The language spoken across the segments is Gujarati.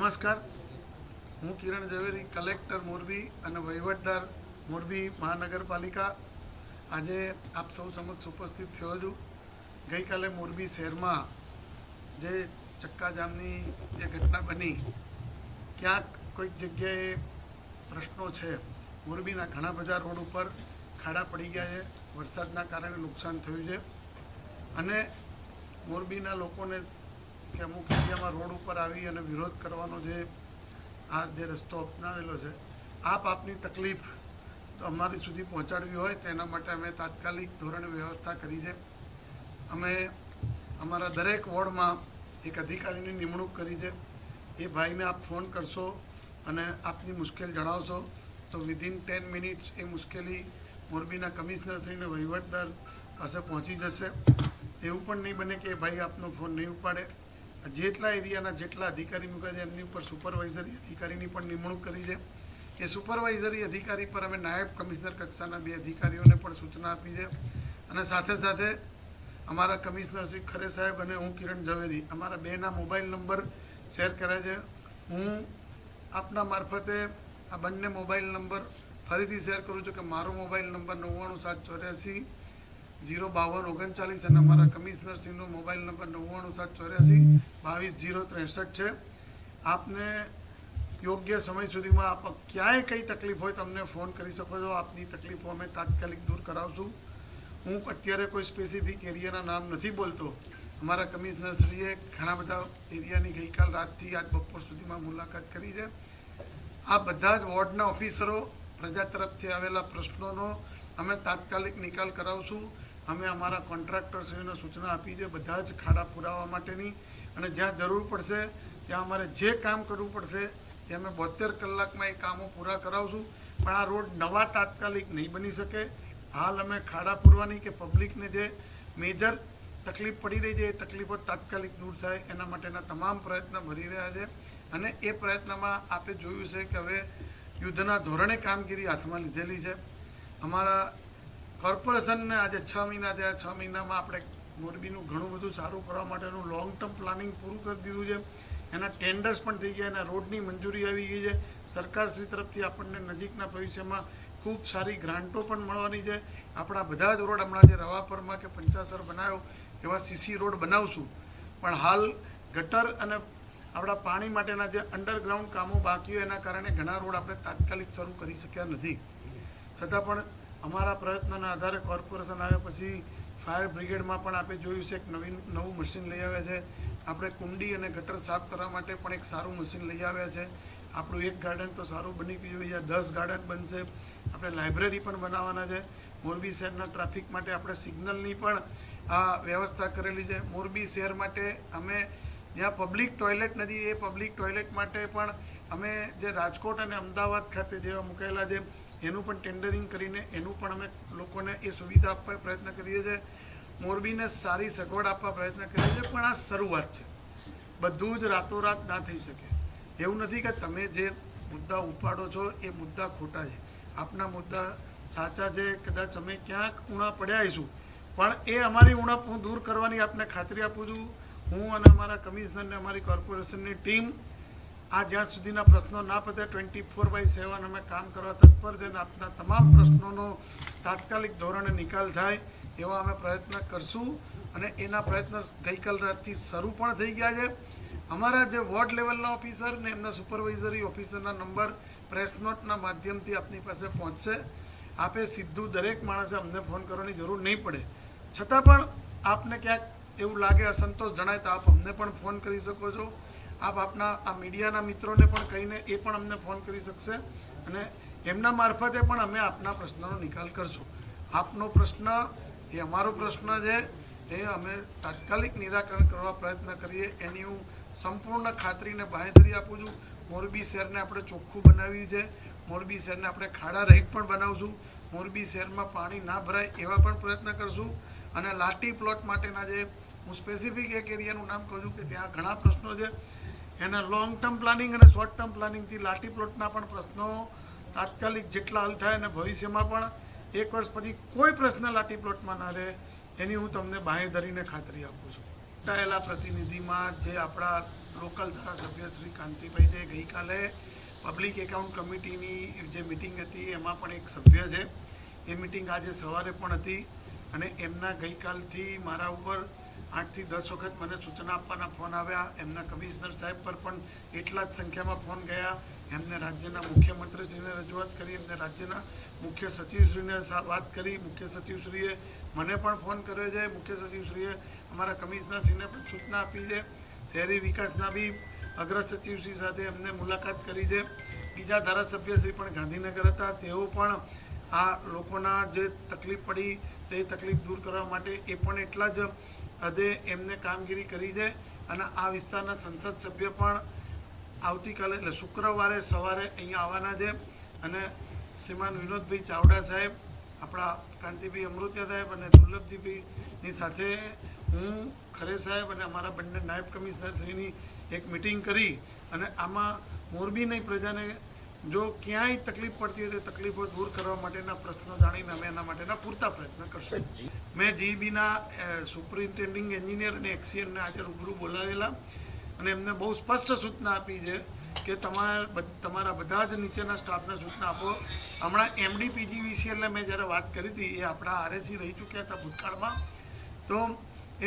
નમસ્કાર, હું કિરણ ઝવેરી, કલેક્ટર મોરબી અને વહીવટદાર મોરબી મહાનગરપાલિકા આજે આપ સૌ સમક્ષ ઉપસ્થિત થયો છું. ગઈકાલે મોરબી શહેરમાં જે ચક્કાજામની જે ઘટના બની, ક્યાંક કોઈક જગ્યાએ પ્રશ્નો છે. મોરબીના ઘણા બધા રોડ ઉપર ખાડા પડી ગયા છે, વરસાદના કારણે નુકસાન થયું છે અને મોરબીના લોકોને કે અમુક એરિયામાં રોડ ઉપર આવી અને વિરોધ કરવાનો જે રસ્તો અપનાવેલો છે, આપની તકલીફ અમારી સુધી પહોંચાડવી હોય તેના માટે અમે તાત્કાલિક ધોરણે વ્યવસ્થા કરી છે. અમે અમારા દરેક વોર્ડમાં એક અધિકારીની નિમણૂક કરી છે. એ ભાઈને આપ ફોન કરશો અને આપની મુશ્કેલ જણાવશો તો વિધિન 10 મિનિટ્સ એ મુશ્કેલી મોરબીના કમિશનરશ્રીને વહીવટદાર પાસે પહોંચી જશે. એવું પણ નહીં બને કે ભાઈ આપનો ફોન નહીં ઉપાડે. જેટલા એરિયાના જેટલા અધિકારી મૂક્યા છે એમની ઉપર સુપરવાઇઝરી અધિકારીની પણ નિમણૂક કરી છે. એ સુપરવાઇઝરી અધિકારી પર અમે નાયબ કમિશનર કક્ષાના 2 અધિકારીઓને પણ સૂચના આપી છે અને સાથે સાથે અમારા કમિશનર શ્રી ખરે સાહેબ અને હું કિરણ ઝવેરી અમારા 2ના મોબાઈલ નંબર શેર કર્યા છે. હું આપના મારફતે આ બંને મોબાઈલ નંબર ફરીથી શેર કરું છું કે મારો મોબાઈલ નંબર 99784 05239 અને અમારા કમિશનરશ્રીનો મોબાઈલ નંબર 99784 22063 છે. આપને યોગ્ય સમય સુધીમાં આપ ક્યાંય કઈ તકલીફ હોય તમને ફોન કરી શકો છો. આપની તકલીફો અમે તાત્કાલિક દૂર કરાવશું. હું અત્યારે કોઈ સ્પેસિફિક એરિયાના નામ નથી બોલતો. અમારા કમિશનરશ્રીએ ઘણા બધા એરિયાની ગઈકાલ રાતથી આજ બપોર સુધીમાં મુલાકાત કરી છે. આ બધા જ વોર્ડના ઓફિસરો પ્રજા તરફથી આવેલા પ્રશ્નોનો અમે તાત્કાલિક નિકાલ કરાવશું. અમે અમારા કોન્ટ્રાક્ટરશ્રીને સૂચના આપી છે બધા જ ખાડા પુરાવા માટેની, અને જ્યાં જરૂર પડશે ત્યાં અમારે જે કામ કરવું પડશે એ અમે 72 કલાકમાં એ કામો પૂરા કરાવશું. પણ આ રોડ નવા તાત્કાલિક નહીં બની શકે. હાલ અમે ખાડા પૂરવાની કે પબ્લિકને જે મેજર તકલીફ પડી રહી છે એ તકલીફો તાત્કાલિક દૂર થાય એના માટેના તમામ પ્રયત્ન ભરી રહ્યા છે. અને એ પ્રયત્નમાં આપે જોયું છે કે હવે યુદ્ધના ધોરણે કામગીરી હાથમાં લીધેલી છે. અમારા કોર્પોરેશનને આજે 6 મહિના થયા. 6 મહિનામાં આપણે મોરબીનું ઘણું બધું સારું કરવા માટેનું લોંગ ટર્મ પ્લાનિંગ પૂરું કરી દીધું છે. એના ટેન્ડર્સ પણ થઈ ગયા, એના રોડની મંજૂરી આવી ગઈ છે. સરકારશ્રી તરફથી આપણને નજીકના ભવિષ્યમાં ખૂબ સારી ગ્રાન્ટો પણ મળવાની છે. આપણા બધા જ રોડ હમણાં જે રવાપરમાં કે પંચાસર બનાવ્યો એવા સીસી રોડ બનાવશું. પણ હાલ ગટર અને આપણા પાણી માટેના જે અંડરગ્રાઉન્ડ કામો બાકી હોય એના કારણે ઘણા રોડ આપણે તાત્કાલિક શરૂ કરી શક્યા નથી. છતાં પણ અમારા પ્રયત્નના આધારે કોર્પોરેશન આવ્યા પછી ફાયર બ્રિગેડમાં પણ આપણે જોયું છે કે નવું મશીન લઈ આવ્યા છે. આપણે કુંડી અને ગટર સાફ કરવા માટે પણ એક સારું મશીન લઈ આવ્યા છે. આપણું એક ગાર્ડન તો સારું બની ગયું, અહીંયા 10 ગાર્ડન બનશે. આપણે લાઇબ્રેરી પણ બનાવવાના છે. મોરબી શહેરના ટ્રાફિક માટે આપણે સિગ્નલની પણ આ વ્યવસ્થા કરેલી છે. મોરબી શહેર માટે અમે જ્યાં પબ્લિક ટોયલેટ નથી એ પબ્લિક ટોયલેટ માટે પણ અમે જે રાજકોટ અને અમદાવાદ ખાતે જેવા મૂકેલા છે એનું પણ ટેન્ડરિંગ કરીને એનું પણ અમે લોકોને એ સુવિધા આપવા પ્રયત્ન કરીએ છીએ. મોરબીને સારી સગવડ આપવા પ્રયત્ન કરીએ છીએ. પણ આ શરૂઆત છે, બધું જ રાતોરાત ના થઈ શકે. એવું નથી કે તમે જે મુદ્દા ઉપાડો છો એ મુદ્દા ખોટા છે, આપના મુદ્દા સાચા છે. કદાચ અમે ક્યાંક ઉણા પડ્યા આવીશું પણ એ અમારી ઉણપ હું દૂર કરવાની આપને ખાતરી આપું છું. હું અને અમારા કમિશનરને અમારી કોર્પોરેશનની ટીમ આ જ્યાં સુધીના પ્રશ્નો ના પતે 24/7 અમે કામ કરવા તત્પર છે. આપના તમામ પ્રશ્નોનો તાત્કાલિક ધોરણે નિકાલ થાય એવા અમે પ્રયત્ન કરશું. અને એના પ્રયત્ન ગઈકાલ રાતથી શરૂ પણ થઈ ગયા છે. અમારા જે વોર્ડ લેવલના ઓફિસર ને એમના સુપરવાઇઝરી ઓફિસરના નંબર પ્રેસ નોટના માધ્યમથી આપની પાસે પહોંચશે. આપે સીધું દરેક માણસે અમને ફોન કરવાની જરૂર નહીં પડે. છતાં પણ આપને ક્યાંક એવું લાગે, અસંતોષ જણાય તો આપ અમને પણ ફોન કરી શકો છો. આપ આપના આ મીડિયાના મિત્રોને પણ કહીને એ પણ અમને ફોન કરી શકશે અને એમના મારફતે પણ અમે આપના પ્રશ્નનો નિકાલ કરશું. આપનો પ્રશ્ન એ અમારો પ્રશ્ન છે, એ અમે તાત્કાલિક નિરાકરણ કરવા પ્રયત્ન કરીએ એની હું સંપૂર્ણ ખાતરીને બાંહેધરી આપું છું. મોરબી શહેરને આપણે ચોખ્ખું બનાવ્યું છે. મોરબી શહેરને આપણે ખાડા રહિત પણ બનાવશું. મોરબી શહેરમાં પાણી ના ભરાય એવા પણ પ્રયત્ન કરશું. અને લાટી પ્લોટ માટેના જે હું સ્પેસિફિક એક એરિયાનું નામ કહું છું કે ત્યાં ઘણા પ્રશ્નો છે, એના લોંગ ટર્મ પ્લાનિંગ અને શોર્ટ ટર્મ પ્લાનિંગથી લાટી પ્લોટના પણ પ્રશ્નો તાત્કાલિક જેટલા હલ થાય અને ભવિષ્યમાં પણ 1 વર્ષ પછી કોઈ પ્રશ્ન લાટી પ્લોટમાં ના રહે એની હું તમને બાંહેધરીને ખાતરી આપું છું. ચૂંટાયેલા પ્રતિનિધિમાં જે આપણા લોકલ ધારાસભ્ય શ્રી કાંતિભાઈ છે. ગઈકાલે પબ્લિક એકાઉન્ટ કમિટીની જે મિટિંગ હતી એમાં પણ એક સભ્ય છે. એ મિટિંગ આજે સવારે પણ હતી અને એમના ગઈકાલથી મારા ઉપર 8 થી 10 વખત મને સૂચના આપવાના ફોન આવ્યા. એમના કમિશનર સાહેબ પર પણ એટલા જ સંખ્યામાં ફોન ગયા. એમને રાજ્યના મુખ્યમંત્રીશ્રીને રજૂઆત કરી, એમને રાજ્યના મુખ્ય સચિવશ્રીને વાત કરી. મુખ્ય સચિવશ્રીએ મને પણ ફોન કર્યો છે. મુખ્ય સચિવશ્રીએ અમારા કમિશનરશ્રીને પણ સૂચના આપી છે. શહેરી વિકાસના બી અગ્ર સચિવશ્રી સાથે એમને મુલાકાત કરી છે. બીજા ધારાસભ્યશ્રી પણ ગાંધીનગર હતા. તેઓ પણ આ લોકોના જે તકલીફ પડી તે તકલીફ દૂર કરવા માટે એ પણ એટલા જ હદે એમને કામગીરી કરી છે. અને આ વિસ્તારના સંસદ સભ્ય પણ આવતીકાલે એટલે શુક્રવારે સવારે અહીંયા આવવાના છે. અને શ્રીમાન વિનોદભાઈ ચાવડા સાહેબ, આપણા કાંતિભાઈ અમૃતિયા સાહેબ અને દુર્લભજીભાઈની સાથે હું, ખરે સાહેબ અને અમારા બંને નાયબ કમિશનરશ્રીની એક મિટિંગ કરી અને આમાં મોરબીની પ્રજાને જો ક્યાંય તકલીફ પડતી હોય તો તકલીફો દૂર કરવા માટેના પ્રશ્નો જાણીને અમે એના માટેના પૂરતા પ્રયત્ન કરશું. મેં જીઈબીના સુપરિન્ટેન્ડિંગ એન્જિનિયર અને એક્સીએનને આજે રૂબરૂ બોલાવેલા અને એમને બહુ સ્પષ્ટ સૂચના આપી છે કે તમારા બધા જ નીચેના સ્ટાફને સૂચના આપો. હમણાં MDPGVCLને મેં જ્યારે વાત કરી હતી, એ આપણા આરએસી રહી ચૂક્યા હતા ભૂતકાળમાં, તો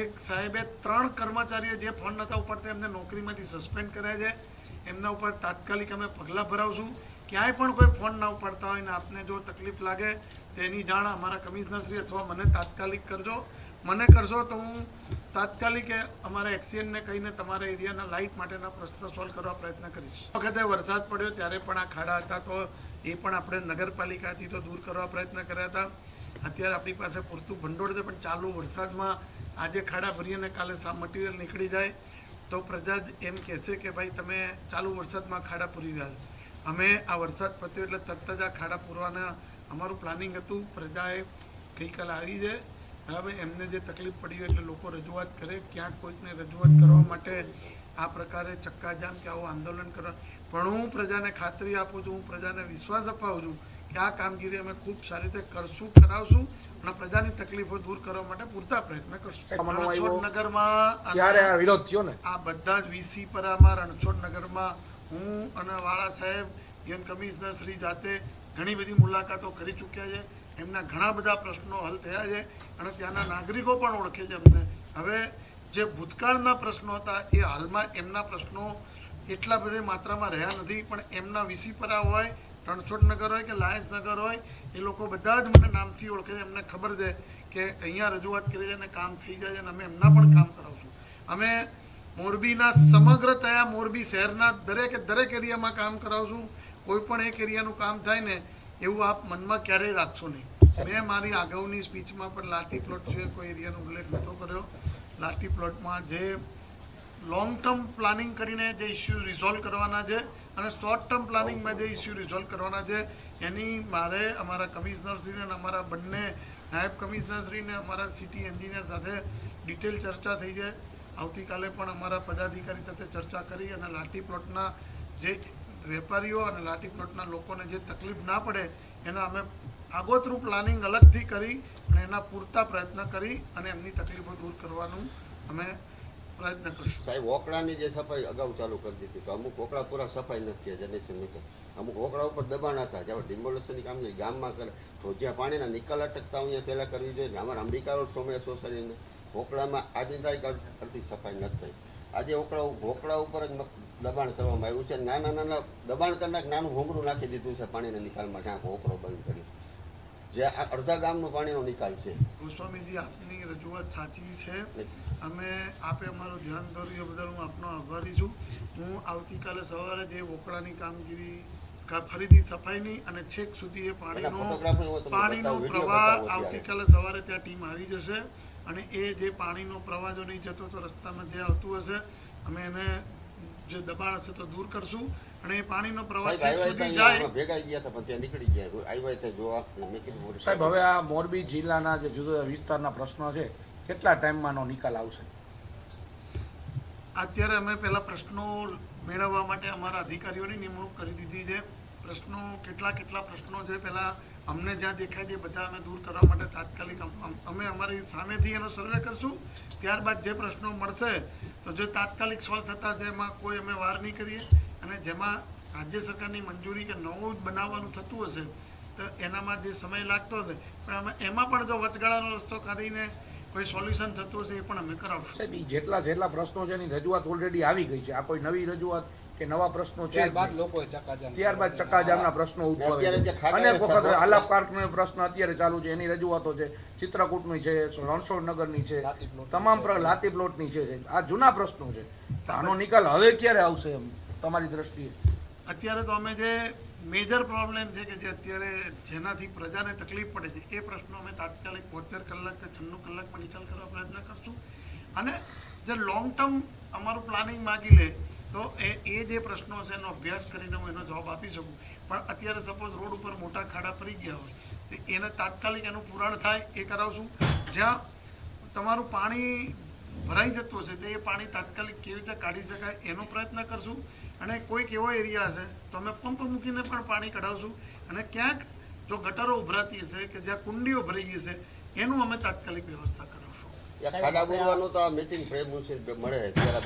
એક સાહેબે 3 કર્મચારીઓ જે ફોન નહોતા ઉપાડતા એમને નોકરીમાંથી સસ્પેન્ડ કર્યા છે. એમના ઉપર તાત્કાલિક અમે પગલાં ભરાવશું. ક્યાંય પણ કોઈ ફોન ના ઉપાડતા હોય ને આપને જો તકલીફ લાગે તેની જાણ અમારા કમિશનરશ્રી અથવા મને તાત્કાલિક કરજો. મને કરશો તો હું તાત્કાલિક અમારા એક્સીએનને કહીને તમારા એરિયાના લાઇટ માટેના પ્રશ્નો સોલ્વ કરવા પ્રયત્ન કરીશ. વખતે વરસાદ પડ્યો ત્યારે પણ આ ખાડા હતા, તો એ પણ આપણે નગરપાલિકાથી તો દૂર કરવા પ્રયત્ન કર્યા હતા. અત્યારે આપણી પાસે પૂરતું ભંડોળ છે, પણ ચાલુ વરસાદમાં આજે ખાડા ભરીએ અને કાલે મટીરિયલ નીકળી જાય તો પ્રજા જ એમ કહેશે કે ભાઈ તમે ચાલુ વરસાદમાં ખાડા પૂરી રહ્યા છો. અમે આ વરસાદ પત્યો એટલે તરત જ આ ખાડા પૂરવાના અમારું પ્લાનિંગ હતું. પ્રજાએ ગઈકાલે આવી છે, બરાબર. એમને જે તકલીફ પડી હોય એટલે લોકો રજૂઆત કરે. ક્યાંક કોઈકને રજૂઆત કરવા માટે આ પ્રકારે ચક્કાજામ કે આવું આંદોલન કરવા, પણ હું પ્રજાને ખાતરી આપું છું, હું પ્રજાને વિશ્વાસ અપાવું છું કે આ કામગીરી અમે ખૂબ સારી રીતે કરશું, કરાવશું અને પ્રજાની તકલીફો દૂર કરવા માટે પૂરતા પ્રયત્ન કરશું. રણછોડનગરમાં વિરોધ થયો ને, આ બધા જ વીસીપરામાં રણછોડનગરમાં હું અને વાળા સાહેબ, યુએન કમિશનર શ્રી જાતે ઘણી બધી મુલાકાતો કરી ચૂક્યા છે. એમના ઘણા બધા પ્રશ્નો હલ થયા છે અને ત્યાંના નાગરિકો પણ ઓળખે છે અમને. હવે જે ભૂતકાળના પ્રશ્નો હતા એ હાલમાં એમના પ્રશ્નો એટલા બધી માત્રામાં રહ્યા નથી, પણ એમના વીસીપરા હોય, રણછોડનગર હોય કે લાયન્સનગર હોય, એ લોકો બધા જ મને નામથી ઓળખે છે. એમને ખબર છે કે અહીંયા રજૂઆત કરી છે અને કામ થઈ જાય છે અને અમે એમના પણ કામ કરાવશું. અમે મોરબીના સમગ્રતયા મોરબી શહેરના દરેક એરિયામાં કામ કરાવશું. કોઈ પણ એક એરિયાનું કામ થાય ને એવું આપ મનમાં ક્યારેય રાખશો નહીં. મેં મારી અગાઉની સ્પીચમાં પણ લાઠી પ્લોટ સિવાય કોઈ એરિયાનો ઉલ્લેખ નહોતો કર્યો. લાઠી પ્લોટમાં જે લોંગ ટર્મ પ્લાનિંગ કરીને જે ઇસ્યુ રિઝોલ્વ કરવાના છે અને શોર્ટ ટર્મ પ્લાનિંગમાં જે ઇસ્યુ રિઝોલ્વ કરવાના છે એની મારે અમારા કમિશનરશ્રીને અને અમારા બંને નાયબ કમિશનરશ્રીને અમારા સિટી એન્જિનિયર સાથે ડિટેલ ચર્ચા થઈ છે. આવતીકાલે પણ અમારા પદાધિકારી સાથે ચર્ચા કરી અને લાઠી પ્લોટના જે વેપારીઓ અને લાઠી પ્લોટના લોકોને જે તકલીફ ના પડે એના અમે આગોતરું પ્લાનિંગ અલગથી કરી અને એના પૂરતા પ્રયત્ન કરી અને એમની તકલીફો દૂર કરવાનું અમે પ્રયત્ન કરીશું. સાહેબ, ઓકળાની જે સફાઈ અગાઉ ચાલુ કરી દીધી તો અમુક ઓકળા પૂરા સફાઈ નથી જનરેશન, અમુક ઓકળા ઉપર દબાણ હતા. જ્યારે ડિમોલેશનની કામગીરી ગામમાં કરે તો જ્યાં પાણીના નિકાલ અટકતા અહીંયા પહેલાં કરવી જોઈએ. અમારા અંબિકા રોડ સોમૈયા સોસાયટીને ઓકળામાં આજની તારીખ અડધી સફાઈ નથી થઈ. આજે ઓકળા ઉપર જ દબાણ કરવામાં આવ્યું છે. નાના દબાણ કરનાર નાનું હોંગરું નાખી દીધું છે પાણીના નિકાલમાં, ત્યાં ઓકળો બંધ કરી, જે આ અડધા ગામનો પાણીનો નિકાલ છે. ગોસ્વામીજી, આપની રજૂઆત સાચી છે. અમે આપે અમારું ધ્યાન દોર્યું બદલ હું આપનો આભારી છું. હું આવતીકાલે સવારે જે ઓકળાની કામગીરી ફરીથી સફાઈની અને છેક સુધી એ પાણીનો પ્રવાહ આવતીકાલે સવારે ત્યાં ટીમ આવી જશે અને એ જે પાણીનો પ્રવાહ જો નહીં જતો તો રસ્તામાં જે આવતું હશે અમે એને જે દબાણ હશે તો દૂર કરશું અને એ પાણીનો પ્રવાહ છેક સુધી જાય. ભેગા ગયા હતા પણ ત્યાં નીકળી ગયા, આવ્યા ત્યાં જોવા. સાહેબ, હવે આ મોરબી જિલ્લાના જે જુદા જુદા વિસ્તારના પ્રશ્નો છે કેટલા ટાઈમમાંનો નિકાલ આવશે? અત્યારે અમે પહેલા પ્રશ્નો મેળવવા માટે અમારા અધિકારીઓની નિમણૂક કરી દીધી છે. પ્રશ્નો કેટલા પ્રશ્નો છે પહેલાં અમને જ્યાં દેખાય છે બધા અમે દૂર કરવા માટે તાત્કાલિક અમે અમારી સામેથી એનો સર્વે કરશું. ત્યારબાદ જે પ્રશ્નો મળશે તો જો તાત્કાલિક સોલ્વ થતા છે એમાં કોઈ અમે વાર નહીં કરીએ, અને જેમાં રાજ્ય સરકારની મંજૂરી કે નવું જ બનાવવાનું થતું હશે તો એનામાં જે સમય લાગતો હશે પણ અમે એમાં પણ જો વચગાળાનો રસ્તો કાઢીને કોઈ સોલ્યુશન થતું હશે એ પણ અમે કરાવશું. સાહેબ, ઈ જેટલા પ્રશ્નો છે એની રજૂઆત ઓલરેડી આવી ગઈ છે. આ કોઈ નવી રજૂઆત કે નવા પ્રશ્નો છે ત્યારબાદ ચક્કાજામના પ્રશ્નો ઉદ્ભવે છે. અનેક વખત આલાપ પાર્કનો પ્રશ્ન અત્યારે ચાલુ છે, એની રજૂઆતો છે, ચિત્રકૂટની છે, રણછોડનગરની છે, તમામ લાતી પ્લોટની છે. આ જૂના પ્રશ્નો છે. આનો નિકાલ હવે ક્યારે આવશે એમ તમારી દ્રષ્ટિએ? અત્યારે તો અમે જે મેજર પ્રોબ્લેમ છે કે જે અત્યારે જેનાથી પ્રજાને તકલીફ પડે છે એ પ્રશ્નો અમે તાત્કાલિક 72 કલાક કે 96 કલાકમાં નિકાલ કરવા પ્રયત્ન કરશું. અને જે લોંગ ટર્મ અમારું પ્લાનિંગ માગી લે તો એ જે પ્રશ્નો છે એનો અભ્યાસ કરીને હું એનો જવાબ આપી શકું. પણ અત્યારે સપોઝ રોડ ઉપર મોટા ખાડા પડી ગયા હોય તો એને તાત્કાલિક એનું પુરાણ થાય એ કરાવશું. જ્યાં તમારું પાણી ભરાઈ જતું હશે તો એ પાણી તાત્કાલિક કેવી રીતે કાઢી શકાય એનો પ્રયત્ન કરશું. અને કોઈક એવો એરિયા હશે તો અમે પંપ મૂકીને પણ પાણી કઢાવશું. અને ક્યાંક જો ગટરો ઉભરાતી હશે કે જ્યાં કુંડીઓ ભરાઈ ગઈ છે એનું અમે તાત્કાલિક વ્યવસ્થા કરાવશું. ખાડા બોલવાનું તો આ મીટિંગ પ્રેમ મળે ત્યારે